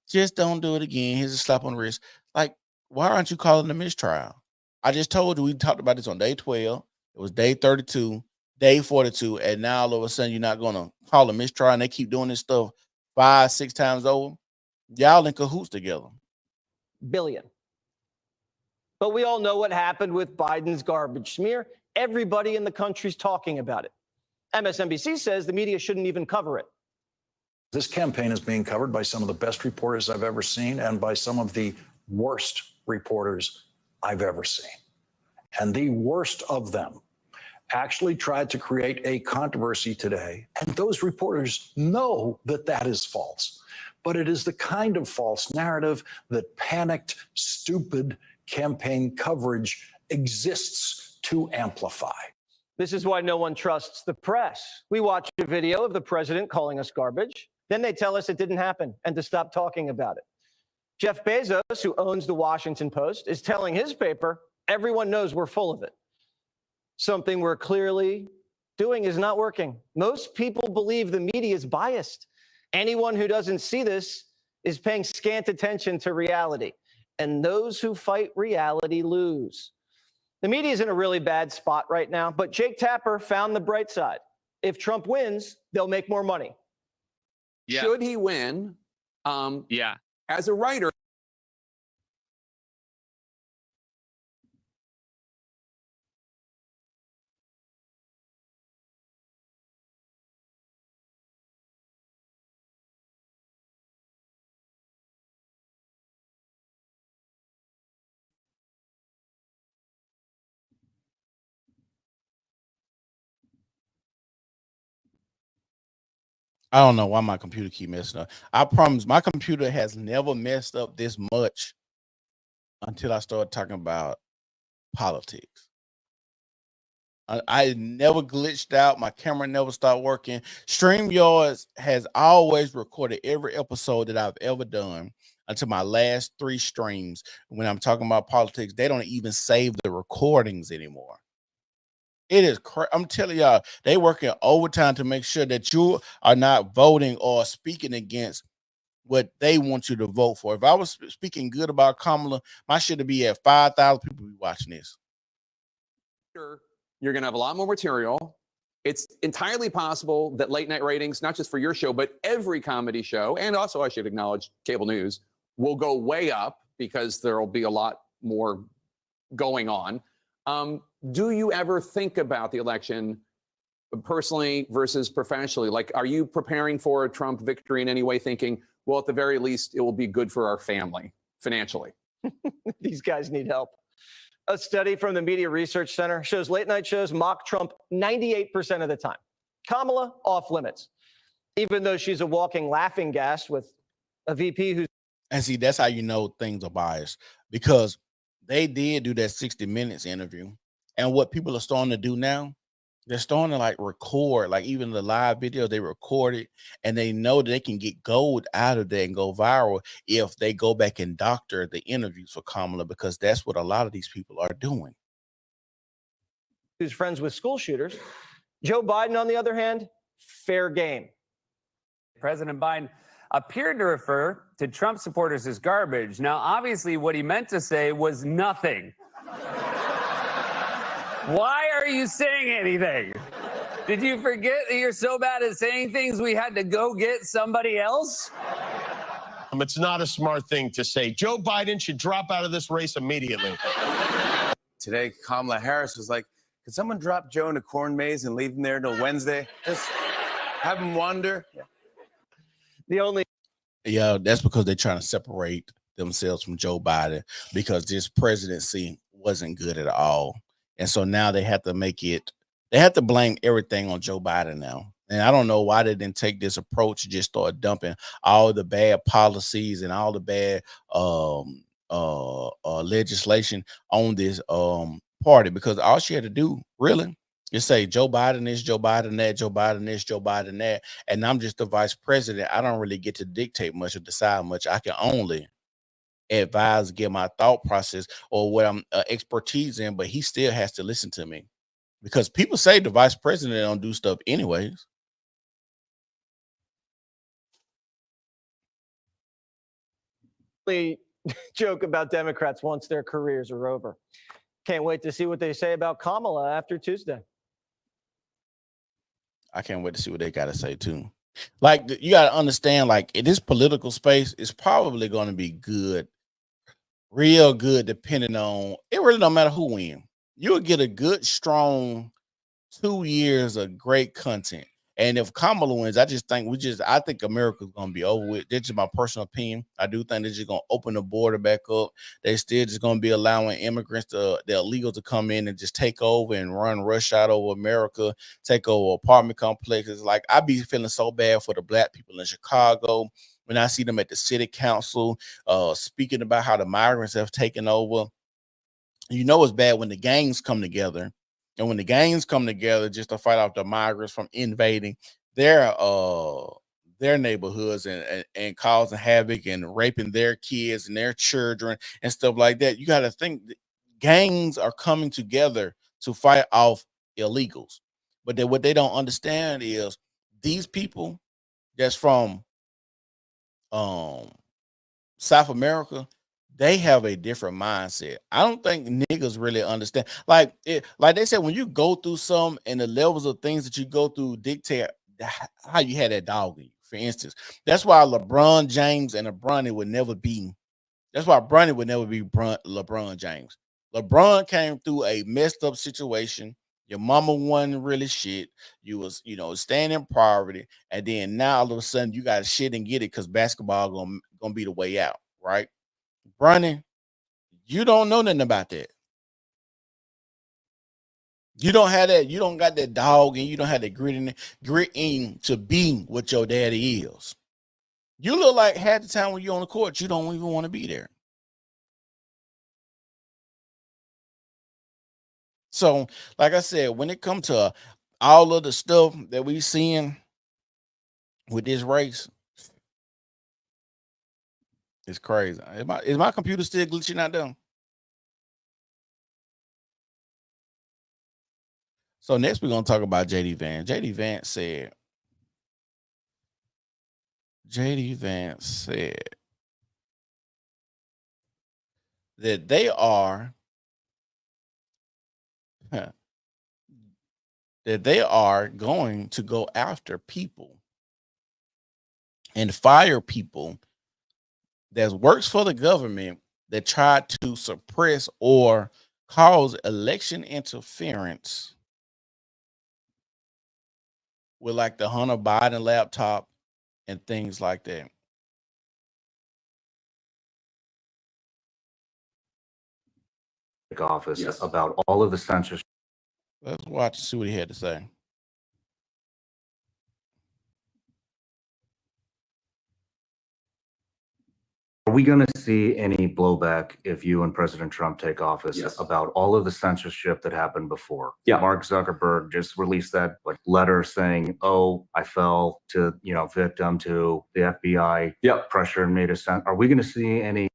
Just don't do it again. Here's a slap on the wrist. Like, why aren't you calling a mistrial? I just told you we talked about this on day 12. It was day 32, day 42, and now all of a sudden you're not going to call a mistrial, and they keep doing this stuff 5-6 times over. Y'all in cahoots together. Billion. But we all know what happened with Biden's garbage smear. Everybody in the country's talking about it. MSNBC says the media shouldn't even cover it. This campaign is being covered by some of the best reporters I've ever seen and by some of the worst reporters I've ever seen. And the worst of them actually tried to create a controversy today. And those reporters know that that is false. But it is the kind of false narrative that panicked, stupid campaign coverage exists to amplify. This is why no one trusts the press. We watch a video of the president calling us garbage. Then they tell us it didn't happen and to stop talking about it. Jeff Bezos, who owns the Washington Post, is telling his paper, everyone knows we're full of it. Something we're clearly doing is not working. Most people believe the media is biased. Anyone who doesn't see this is paying scant attention to reality. And those who fight reality lose. The media is in a really bad spot right now, but Jake Tapper found the bright side. If Trump wins, they'll make more money. Yeah. Should he win, as a writer, I don't know why my computer keep messing up. I promise my computer has never messed up this much until I started talking about politics. I never glitched out. My camera never stopped working. StreamYard has always recorded every episode that I've ever done until my last 3 streams. When I'm talking about politics, they don't even save the recordings anymore. It is I'm telling y'all, they working overtime to make sure that you are not voting or speaking against what they want you to vote for. If I was speaking good about Kamala, my shit would be at 5,000 people be watching this. you're going to have a lot more material. It's entirely possible that late night ratings, not just for your show, but every comedy show, and also I should acknowledge cable news, will go way up because there will be a lot more going on. Do you ever think about the election personally versus professionally? Like, are you preparing for a Trump victory in any way, thinking, well, at the very least, it will be good for our family financially? These guys need help. A study from the Media Research Center shows late night shows mock Trump 98% of the time. Kamala, off limits, even though she's a walking laughing gas with a VP who's. And see, that's how you know things are biased, because they did do that 60 Minutes interview. And what people are starting to do now, they're starting to like record, like even the live video, they record it, and they know that they can get gold out of that and go viral if they go back and doctor the interviews for Kamala, because that's what a lot of these people are doing. Who's friends with school shooters. Joe Biden, on the other hand, fair game. President Biden appeared to refer to Trump supporters as garbage. Now, obviously, what he meant to say was nothing. Why are you saying anything? Did you forget that you're so bad at saying things we had to go get somebody else? It's not a smart thing to say. Joe Biden should drop out of this race immediately. today Kamala Harris was like, could someone drop Joe in a corn maze and leave him there till Wednesday? Just have him wander. The only Yeah, that's because they're trying to separate themselves from Joe Biden because this presidency wasn't good at all. And so now they have to they have to blame everything on Joe Biden now. And I don't know why they didn't take this approach, just start dumping all the bad policies and all the bad legislation on this party, because all she had to do really is say Joe Biden is Joe Biden that, Joe Biden is Joe Biden that, and I'm just the vice president. I don't really get to dictate much or decide much. I can only advise, give my thought process or what I'm expertise in, but he still has to listen to me because people say the vice president don't do stuff anyways. Joke about Democrats once their careers are over. Can't wait to see what they say about Kamala after Tuesday. I can't wait to see what they got to say too. Like, you got to understand, like, in this political space, it's probably going to be good, real good, depending on, it really don't matter who wins. You'll get a good, strong 2 years of great content. And if Kamala wins, I think America's going to be over with. That's just my personal opinion. I do think they're just going to open the border back up. They still just going to be allowing immigrants, the illegal, to come in and just take over and run rush out over America, take over apartment complexes. Like, I be feeling so bad for the black people in Chicago when I see them at the city council speaking about how the migrants have taken over. You know it's bad when the gangs come together. And when the gangs come together just to fight off the migrants from invading their neighborhoods and causing havoc and raping their kids and their children and stuff like that, you got to think gangs are coming together to fight off illegals. But what they don't understand is these people that's from South America, they have a different mindset. I don't think niggas really understand. Like they said, when you go through some and the levels of things that you go through dictate how you had that dog in you. For instance, that's why LeBron James and Bronny would never be. That's why Bronny would never be LeBron James. LeBron came through a messed up situation. Your mama wasn't really shit. You was, staying in poverty, and then now all of a sudden you got to shit and get it because basketball gonna be the way out, right? Bronny, you don't know nothing about that. You don't have that. You don't got that dog, and you don't have that grit in to be what your daddy is. You look like half the time when you're on the court, you don't even want to be there. So, like I said, when it comes to all of the stuff that we seeing with this race, it's crazy. Is my computer still glitching out there? So next we're gonna talk about JD Vance. JD Vance said that they are going to go after people and fire people that works for the government that tried to suppress or cause election interference with, like, the Hunter Biden laptop and things like that. Office about all of the censorship. Let's watch and see what he had to say. Are we going to see any blowback if you and President Trump take office about all of the censorship that happened before? Yeah. Mark Zuckerberg just released that letter saying, "Oh, I fell to victim to the FBI pressure and made a sense." Are we going to see any?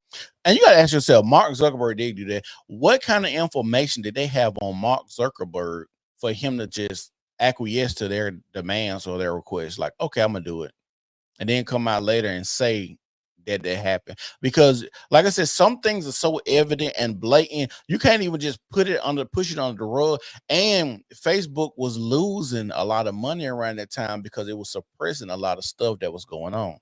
And you got to ask yourself, Mark Zuckerberg did do that. What kind of information did they have on Mark Zuckerberg for him to just acquiesce to their demands or their requests? Like, okay, I'm gonna do it, and then come out later and say that happened. Because, like I said, some things are so evident and blatant, you can't even just push it under the rug. And Facebook was losing a lot of money around that time because it was suppressing a lot of stuff that was going on.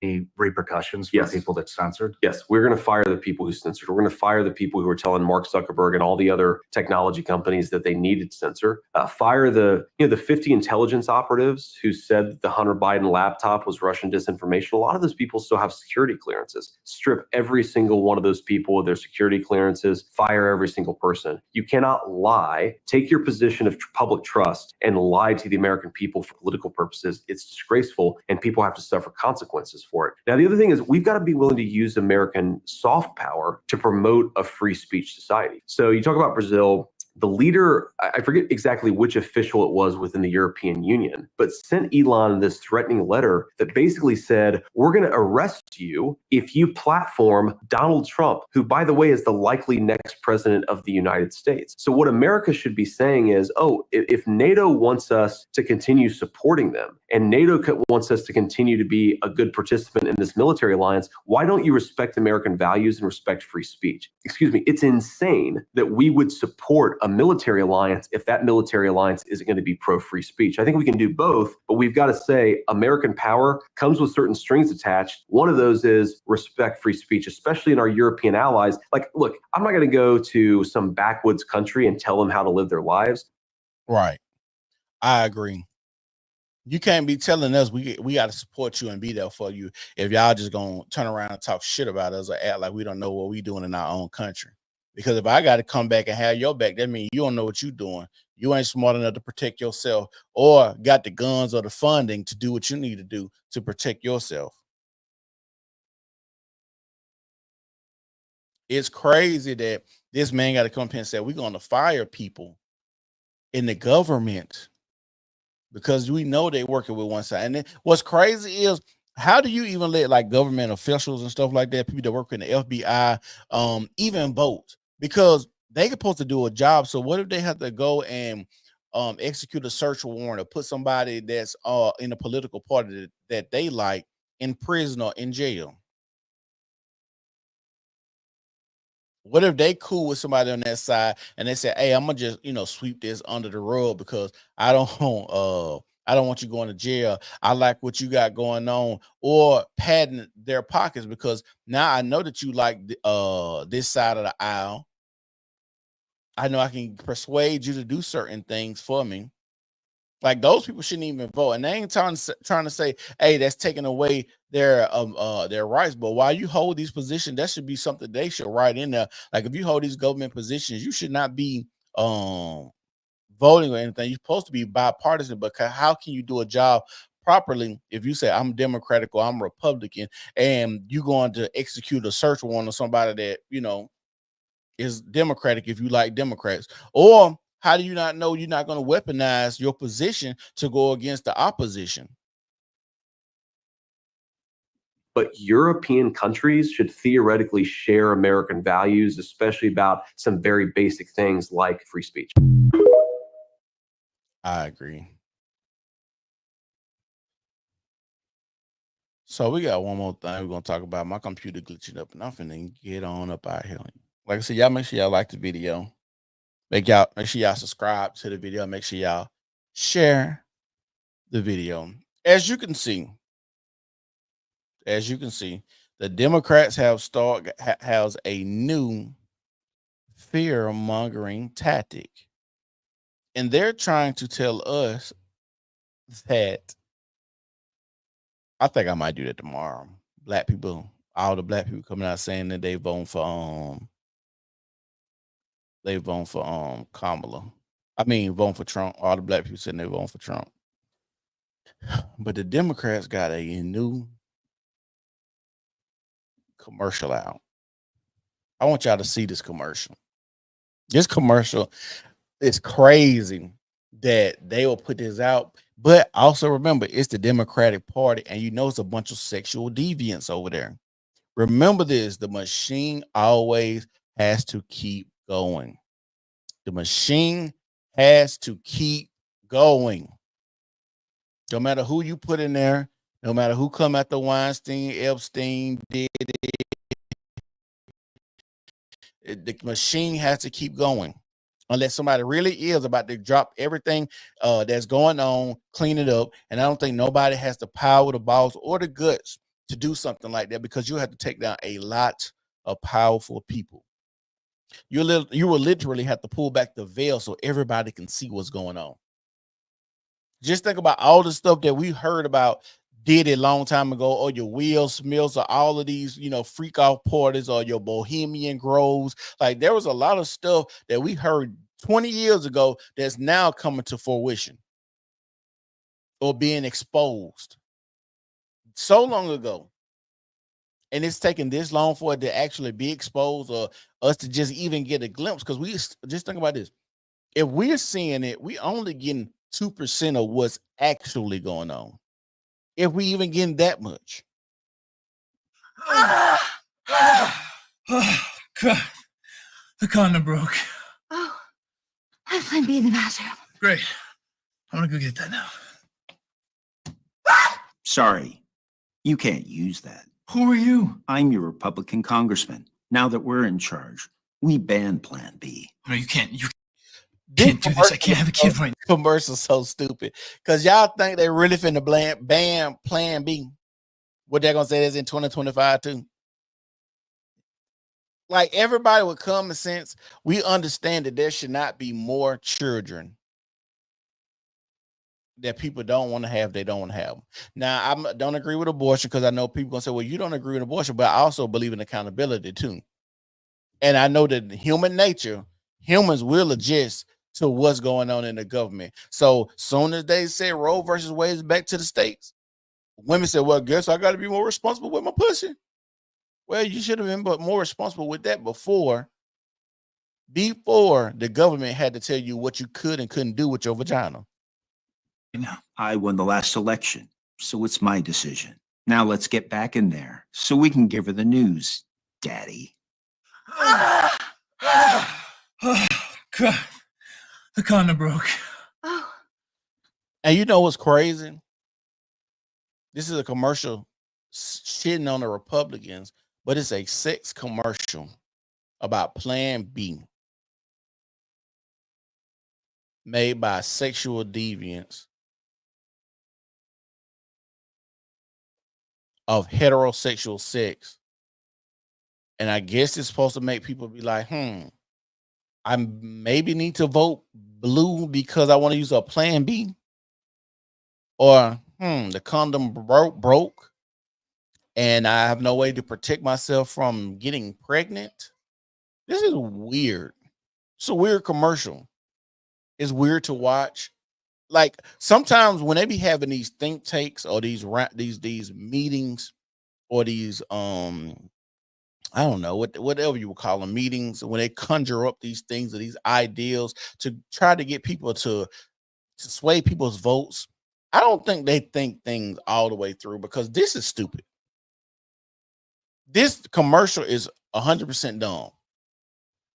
any repercussions for people that censored? Yes, we're going to fire the people who censored. We're going to fire the people who were telling Mark Zuckerberg and all the other technology companies that they needed to censor. Fire the 50 intelligence operatives who said that the Hunter Biden laptop was Russian disinformation. A lot of those people still have security clearances. Strip every single one of those people of their security clearances. Fire every single person. You cannot lie. Take your position of public trust and lie to the American people for political purposes. It's disgraceful, and people have to suffer consequences for it. Now, the other thing is we've got to be willing to use American soft power to promote a free speech society. So you talk about Brazil. The leader, I forget exactly which official it was within the European Union, but sent Elon this threatening letter that basically said, we're going to arrest you if you platform Donald Trump, who, by the way, is the likely next president of the United States. So what America should be saying is, oh, if NATO wants us to continue supporting them and NATO wants us to continue to be a good participant in this military alliance, why don't you respect American values and respect free speech? Excuse me, it's insane that we would support a military alliance if that military alliance isn't going to be pro-free speech. I think we can do both, but we've got to say American power comes with certain strings attached. One of those is respect free speech, especially in our European allies. Like, look, I'm not going to go to some backwoods country and tell them how to live their lives. Right. I agree. You can't be telling us we got to support you and be there for you if y'all just going to turn around and talk shit about us or act like we don't know what we doing in our own country. Because if I got to come back and have your back, that means you don't know what you're doing. You ain't smart enough to protect yourself or got the guns or the funding to do what you need to do to protect yourself. It's crazy that this man got to come up here and say, we're going to fire people in the government because we know they're working with one side. And then what's crazy is, how do you even let like government officials and stuff like that, people that work in the FBI, even vote? Because they supposed to do a job. So what if they have to go and execute a search warrant or put somebody that's in a political party that they like in prison or in jail? What if they cool with somebody on that side and they say, hey, I'm gonna just, sweep this under the rug because I don't want you going to jail. I like what you got going on, or padding their pockets because now I know that you like this side of the aisle. I know I can persuade you to do certain things for me. Like, those people shouldn't even vote, and they ain't trying to say, hey, that's taking away their rights. But while you hold these positions, that should be something they should write in there. Like, if you hold these government positions, you should not be voting or anything. You're supposed to be bipartisan, but how can you do a job properly if you say I'm Democratic or I'm Republican and you're going to execute a search warrant on somebody that is Democratic if you like Democrats? Or how do you not know you're not going to weaponize your position to go against the opposition? But European countries should theoretically share American values, especially about some very basic things like free speech. I agree. So we got one more thing we're going to talk about. My computer glitching up, and I'm finna get on up out here. Like I said, y'all make sure y'all like the video. Make sure y'all subscribe to the video. Make sure y'all share the video. As you can see, the Democrats has a new fear-mongering tactic. And they're trying to tell us that, I think I might do that tomorrow. Black people, all the black people coming out saying that they vote for Kamala. I mean, vote for Trump. All the black people saying they vote for Trump. But the Democrats got a new commercial out. I want y'all to see this commercial. This commercial is crazy that they will put this out. But also remember, it's the Democratic Party, and it's a bunch of sexual deviants over there. Remember this, the machine always has to keep going. The machine has to keep going. No matter who you put in there, no matter who come after Weinstein, Epstein, did it, the machine has to keep going. Unless somebody really is about to drop everything that's going on, clean it up. And I don't think nobody has the power, the balls, or the guts to do something like that because you have to take down a lot of powerful people. You will literally have to pull back the veil so everybody can see what's going on. Just think about all the stuff that we heard about did a long time ago, or your Will Smiths, or all of these, freak off parties, or your Bohemian Groves. Like, there was a lot of stuff that we heard 20 years ago that's now coming to fruition or being exposed so long ago. And it's taken this long for it to actually be exposed, or us to just even get a glimpse. Because we just think about this. If we're seeing it, we only getting 2% of what's actually going on. If we even getting that much. God, the condom broke. Oh, I'm plan B in the bathroom. Great. I'm gonna go get that now. Sorry, you can't use that. Who are you? I'm your Republican congressman. Now that we're in charge, we ban Plan B. No, you can't. You can't do this. I can't have a kid right now. Commercial's so stupid. Because y'all think they really finna ban Plan B. What they're gonna say is in 2025 too. Like, everybody with common sense, we understand that there should not be more children that people don't want to have. They don't want to have them. Now, I don't agree with abortion, because I know people gonna say, well, you don't agree with abortion, but I also believe in accountability too. And I know that human nature, humans will adjust to what's going on in the government. So soon as they say Roe versus Wade is back to the states, women said, well, guess I got to be more responsible with my pussy. Well, you should have been more responsible with that before the government had to tell you what you could and couldn't do with your vagina. I won the last election, so it's my decision. Now let's get back in there so we can give her the news, Daddy. God, the condom broke. Oh. And you know what's crazy? This is a commercial shitting on the Republicans, but it's a sex commercial about Plan B made by sexual deviants of heterosexual sex. And I guess it's supposed to make people be like, I maybe need to vote blue because I want to use a Plan B. Or, the condom broke and I have no way to protect myself from getting pregnant. This is weird. It's a weird commercial. It's weird to watch. Like, sometimes when they be having these think tanks or these meetings or these I don't know, whatever you would call them, meetings, when they conjure up these things or these ideals to try to get people to sway people's votes, I don't think they think things all the way through, because this is stupid. This commercial is 100% dumb.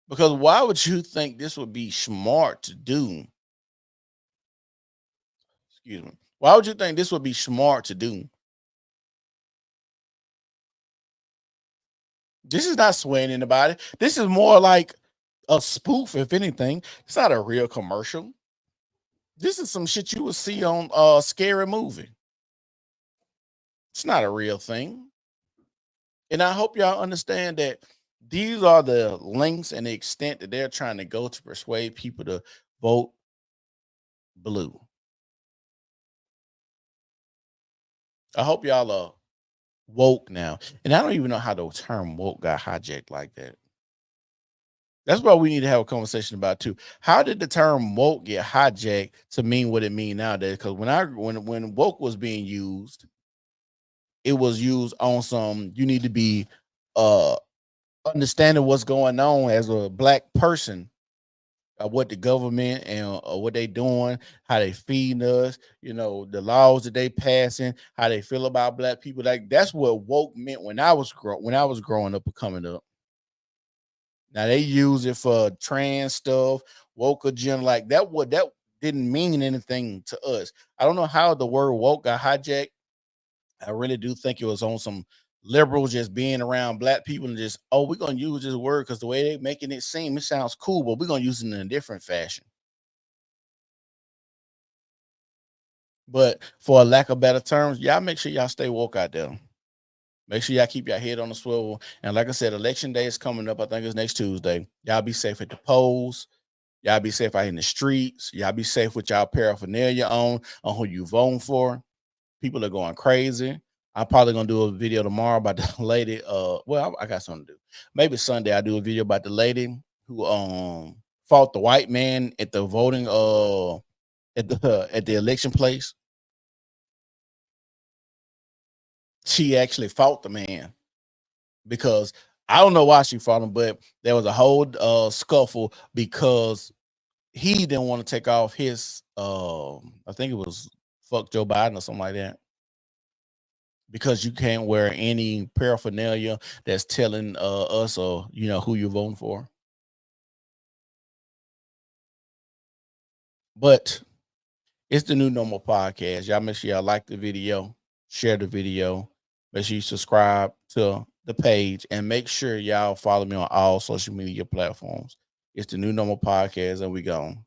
Because why would you think this would be smart to do? Excuse me. Why would you think this would be smart to do? This is not swaying anybody. This is more like a spoof, if anything. It's not a real commercial. This is some shit you would see on a scary movie. It's not a real thing. And I hope y'all understand that these are the lengths and the extent that they're trying to go to persuade people to vote blue. I hope y'all are woke now. And I don't even know how the term woke got hijacked like that. That's what we need to have a conversation about too. How did the term woke get hijacked to mean what it means nowadays? Because when woke was being used, it was used on some, you need to be understanding what's going on as a black person, what the government and what they doing, how they feeding us, the laws that they passing, how they feel about black people. Like, that's what woke meant when I was growing up and coming up. Now they use it for trans stuff, woke agenda, like that. That didn't mean anything to us. I don't know how the word woke got hijacked. I really do think it was on some liberals just being around black people and just, we're gonna use this word because the way they're making it seem, it sounds cool, but we're gonna use it in a different fashion. But for a lack of better terms, y'all make sure y'all stay woke out there. Make sure y'all keep your head on the swivel. And like I said, election day is coming up. I think it's next Tuesday. Y'all be safe at the polls. Y'all be safe out in the streets. Y'all be safe with y'all paraphernalia on who you voting for. People are going crazy. I'm probably gonna do a video tomorrow about the lady. Well, I got something to do. Maybe Sunday I'll do a video about the lady who fought the white man at the voting at the election place. She actually fought the man because I don't know why she fought him, but there was a whole scuffle because he didn't want to take off his I think it was fuck Joe Biden or something like that. Because you can't wear any paraphernalia that's telling us or who you're voting for. But it's the New Normal Podcast. Y'all make sure y'all like the video, share the video, make sure you subscribe to the page, and make sure y'all follow me on all social media platforms. It's the New Normal Podcast, and we gone.